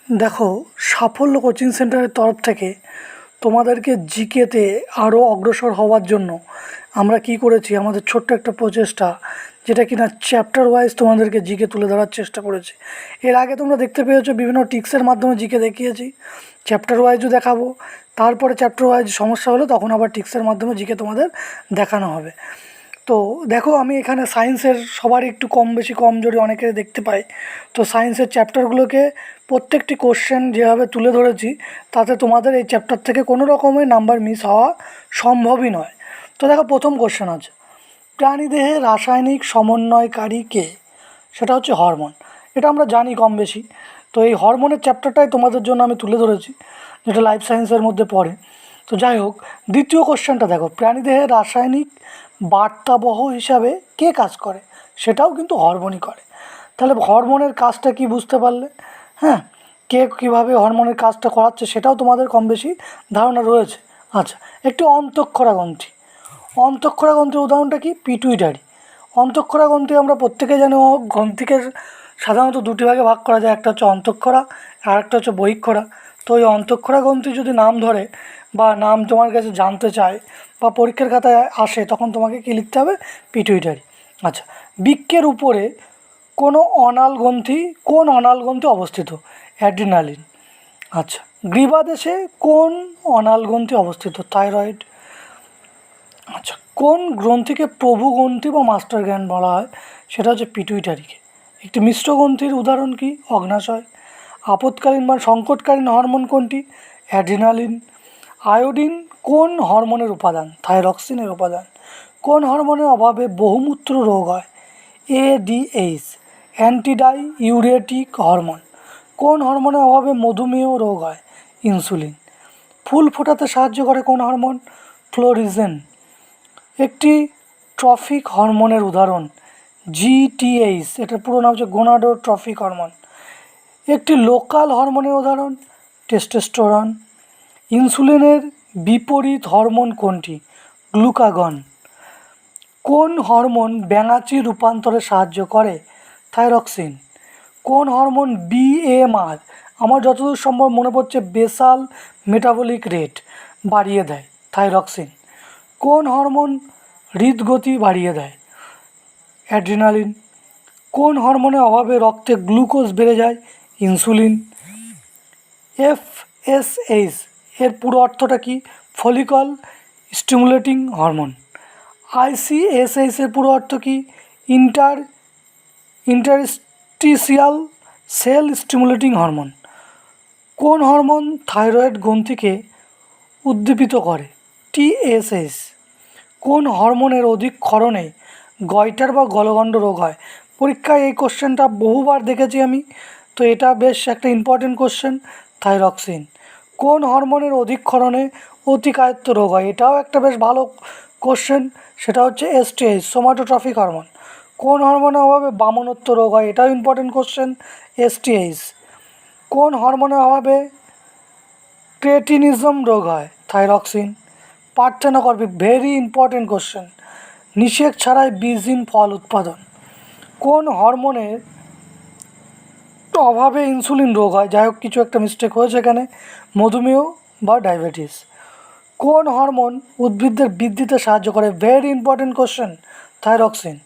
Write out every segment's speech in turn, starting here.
দেখো, সাফল্য কোচিং সেন্টারের তরফ থেকে তোমাদেরকে জিকেতে আরও অগ্রসর হওয়ার জন্য আমরা কি করেছি, আমাদের ছোট্ট একটা প্রচেষ্টা, যেটা কিনা চ্যাপ্টার ওয়াইজ তোমাদেরকে জিকে তুলে ধরার চেষ্টা করেছি। এর আগে তোমরা দেখতে পেয়েছো বিভিন্ন টিক্সের মাধ্যমে জিকে দেখিয়েছি, চ্যাপ্টার ওয়াইজও দেখাবো। তারপরে চ্যাপ্টার ওয়াইজ সমস্যা হলে তখন আবার টিক্সের মাধ্যমে জিকে তোমাদের দেখানো হবে। তো দেখো, আমি এখানে সায়েন্সের সবারই একটু কম বেশি কমজোরি অনেকের দেখতে পাই। তো সায়েন্সের চ্যাপ্টারগুলোকে প্রত্যেকটি কোশ্চেন যেভাবে তুলে ধরেছি, তাতে তোমাদের এই চ্যাপ্টার থেকে কোনো রকমের নাম্বার মিস হওয়া সম্ভবই নয়। তো দেখো, প্রথম কোশ্চেন আছে, প্রাণীদেহে রাসায়নিক সমন্বয়কারী কে? সেটা হচ্ছে হরমোন। এটা আমরা জানি কম বেশি। তো এই হরমোনের চ্যাপ্টারটাই তোমাদের জন্য আমি তুলে ধরেছি, যেটা লাইফ সায়েন্সের মধ্যে পড়ে। তো যাই হোক, দ্বিতীয় কোশ্চেনটা দেখো, প্রাণীদেহে রাসায়নিক বার্তাবহ হিসাবে কে কাজ করে? সেটাও কিন্তু হরমোনই করে। তাহলে হরমোনের কাজটা কি বুঝতে পারলে? হ্যাঁ, কে কীভাবে হরমোনের কাজটা করাচ্ছে সেটাও তোমাদের কম বেশি ধারণা রয়েছে। আচ্ছা, একটি অন্তঃক্ষরা গ্রন্থি। অন্তঃক্ষরা গ্রন্থির উদাহরণটা কি? পিটুইটারি। অন্তঃক্ষরা গ্রন্থি আমরা প্রত্যেকে জানি, গ্রন্থিকে সাধারণত দুটি ভাগে ভাগ করা যায়, একটা হচ্ছে অন্তঃক্ষরা আর একটা হচ্ছে বহিঃক্ষরা। তো ওই অন্তঃক্ষরা গ্রন্থি যদি নাম ধরে বা নাম তোমার কাছে জানতে চায় বা পরীক্ষার খাতায় আসে, তখন তোমাকে কী লিখতে হবে? পিটুইটারি। আচ্ছা, বৃক্কের উপরে কোন অনাল গ্রন্থি অবস্থিত? অ্যাড্রিনালিন। আচ্ছা, গ্রীবাদেশে কোন অনাল গ্রন্থি অবস্থিত? থাইরয়েড। আচ্ছা, কোন গ্রন্থিকে প্রভু গ্রন্থি বা মাস্টার গ্ল্যান্ড বলা হয়? সেটা হচ্ছে পিটুইটারিকে। একটি মিশ্র গ্রন্থির উদাহরণ কি? অগ্নাশয়। আপৎকালীন বা সংকটকালীন হরমোন কোনটি? অ্যাড্রিনালিন। আয়োডিন কোন হরমোনের উপাদান? থাইরক্সিনের উপাদান। কোন হরমোনের অভাবে বহুমূত্র রোগ হয়? ADH, antidiuretic hormone. কোন হরমোনের অভাবে মধুমেহ রোগ হয়? ইনসুলিন। ফুল ফোটাতে সাহায্য করে কোন হরমোন? ফ্লোরিজেন। একটি ট্রফিক হরমোনের উদাহরণ জিটিএইচ, এটার পুরো নাম হচ্ছে গোনাডোট্রফিক হরমোন। একটি লোকাল হরমোনের উদাহরণ টেস্টোস্টেরন। ইনসুলিনের বিপরীত হরমোন কোনটি? গ্লুকাগন। কোন হরমোন ব্যাঙাচি রূপান্তরে সাহায্য করে? থাইরক্সিন। কোন হরমোন বিএমআর, আমার যতদূর সম্ভব মনে পড়ছে বেসাল মেটাবলিক রেট, বাড়িয়ে দেয়? থাইরক্সিন। কোন হরমোন হৃদগতি বাড়িয়ে দেয়? অ্যাড্রিনালিন। কোন হরমোনের অভাবে রক্তে গ্লুকোজ বেড়ে যায়? ইনসুলিন। এফএসএইচ এর পুরো অর্থটা কি? Follicle stimulating hormone. আইসিএসএইচ এর পুরো অর্থ কি? Interstitial sell stimulating hormone. কোন হরমোন থাইরয়েড গ্রন্থিকে উদ্দীপিত করে? টিএসএইচ। কোন হরমোনের অধিক ক্ষরণে গয়টার বা গলগণ্ড রোগ হয়? পরীক্ষায় এই কোশ্চেনটা বহুবার দেখেছি আমি, তো এটা বেশ একটা ইম্পর্টেন্ট কোশ্চেন। থাইরক্সিন। কোন হরমোনের অধিক ক্ষরণে অতিকায়ত্ত রোগ হয়? এটাও একটা বেশ ভালো কোশ্চেন, সেটা হচ্ছে এসটিএইচ, সোমাটোট্রফিক হরমোন। কোন হরমোনের অভাবে বামনত্ব রোগ হয়? এটাও ইম্পর্টেন্ট কোশ্চেন, এসটিএইচ। কোন হরমোনের অভাবে ক্রেটিনিজম রোগ হয়? থাইরক্সিন। পার্থেনোকর্পি, ভেরি ইম্পর্টেন্ট কোশ্চেন, নিষেক ছাড়াই বীজহীন ফল উৎপাদন। কোন হরমোনের অভাবে ইনসুলিন রোগ হয়? যাই হোক, কিছু একটা মিস্টেক হয়েছে এখানে, মধুমেহ বা ডায়াবেটিস। কোন হরমোন উদ্ভিদদের বৃদ্ধিতে সাহায্য করে? Very important question, thyroxine.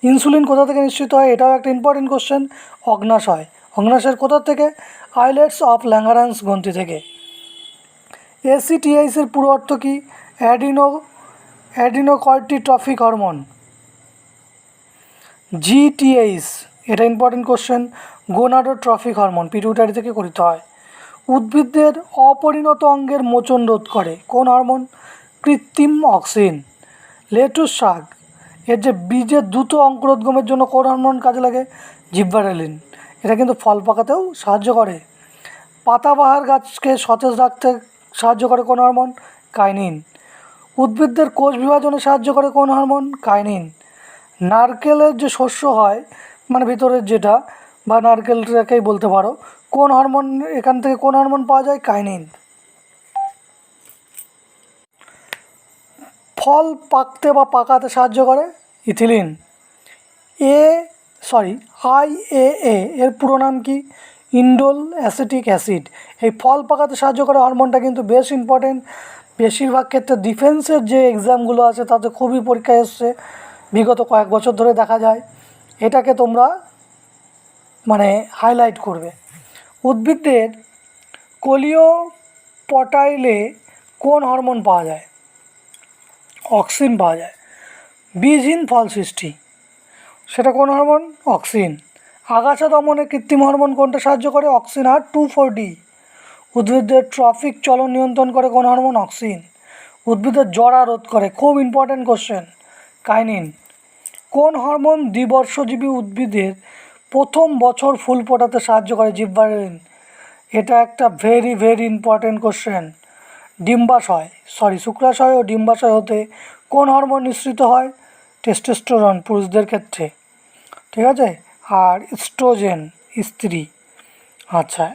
Insulin কোথা থেকে নিশ্চিত হয়? এটাও একটা ইম্পর্টেন্ট কোশ্চেন, অগ্নাশয়। অগ্নাশয়ের কোথা থেকে? আইলেটস অফ ল্যাঙ্গারান্স গ্রন্থি থেকে। এসিটিএইচ এর পুরো অর্থ কি? অ্যাডিনোকর্টিকট্রফিক হরমোন। জিটিএইচ, এটা ইম্পর্টেন্ট কোশ্চেন, গোনাডোট্রফিক হরমোন, পিটুইটারি থেকে গঠিত হয়। উদ্ভিদদের অপরিণত অঙ্গের মোচন রোধ করে কোন হরমোন? কৃত্রিম অক্সিন। লেটুস শাক, এর যে বীজের দ্রুত অঙ্কুরোদ্গমের জন্য কোন হরমোন কাজে লাগে? জিব্বারেলিন। এটা কিন্তু ফল পাকাতেও সাহায্য করে। পাতাবাহার গাছকে সতেজ রাখতে সাহায্য করে কোন হরমোন? কাইনিন। উদ্ভিদদের কোষ বিভাজনে সাহায্য করে কোন হরমোন? কাইনিন। নারকেলের যে শস্য হয়, মানে ভিতরের যেটা, বা নারকেলটাকেই বলতে পারো, কোন হরমোন, এখান থেকে কোন হরমোন পাওয়া যায়? কাইনিন। ফল পাকতে বা পাকাতে সাহায্য করে? ইথিলিন। আইএএ এর পুরো নাম কি? Indole acetic acid. এই ফল পাকাতে সাহায্য করে হরমোনটা কিন্তু বেশ ইম্পর্টেন্ট। বেশিরভাগ ক্ষেত্রে ডিফেন্সের যে এক্সামগুলো আছে তাতে খুবই পরীক্ষায় এসছে, বিগত কয়েক বছর ধরে দেখা যায়। এটাকে তোমরা মানে হাইলাইট করবে। উদ্ভিদদের কোলিওপটাইলে কোন হরমোন পাওয়া যায়? অক্সিন পাওয়া যায়। বীজহীন ফল সৃষ্টি, সেটা কোন হরমোন? অক্সিন। আগাছা দমনে কৃত্রিম হরমোন কোনটা সাহায্য করে? অক্সিন আর 2,4-D। উদ্ভিদদের ট্রফিক চলন নিয়ন্ত্রণ করে কোন হরমোন? অক্সিন। উদ্ভিদের জরা রোধ করে, খুব ইম্পর্টেন্ট কোশ্চেন, কাইনিন। কোন হরমোন দ্বিবর্ষজীবী উদ্ভিদের প্রথম বছর ফুল ফোটাতে সাহায্য করে? জিববারেলিন। এটা একটা ভেরি ভেরি ইম্পর্টেন্ট কোশ্চেন। শুক্রাশয় ও ডিম্বাশয় হতে কোন হরমোন নিঃসৃত হয়? টেস্টোস্টেরন পুরুষদের ক্ষেত্রে, ঠিক আছে। আর স্ট্রোজেন স্ত্রী। আচ্ছা,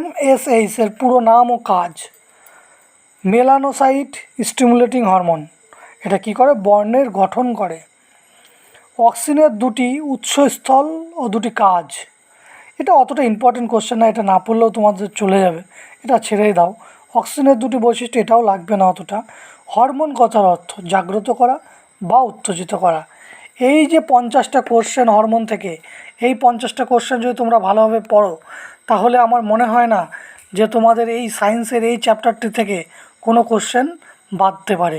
MSH এর পুরো নাম ও কাজ? Melanocyte stimulating hormone. এটা কি করে? বর্ণের গঠন করে। অক্সিনের দুটি উৎসস্থল ও দুটি কাজ। এটা অতটা ইম্পর্টেন্ট কোশ্চেন না, এটা না পড়লেও তোমাদের চলে যাবে, এটা ছেড়েই দাও। অক্সিনের দুটি বৈশিষ্ট্য, এটাও লাগবে না অতটা। হরমোন কথার অর্থ জাগ্রত করা বা উত্তেজিত করা। এই যে 50টা কোশ্চেন হরমোন থেকে, এই 50টা কোশ্চেন যদি তোমরা ভালোভাবে পড়ো তাহলে আমার মনে হয় না যে তোমাদের এই সায়েন্সের এই চ্যাপ্টারটি থেকে কোনো কোশ্চেন বাদতে পারে।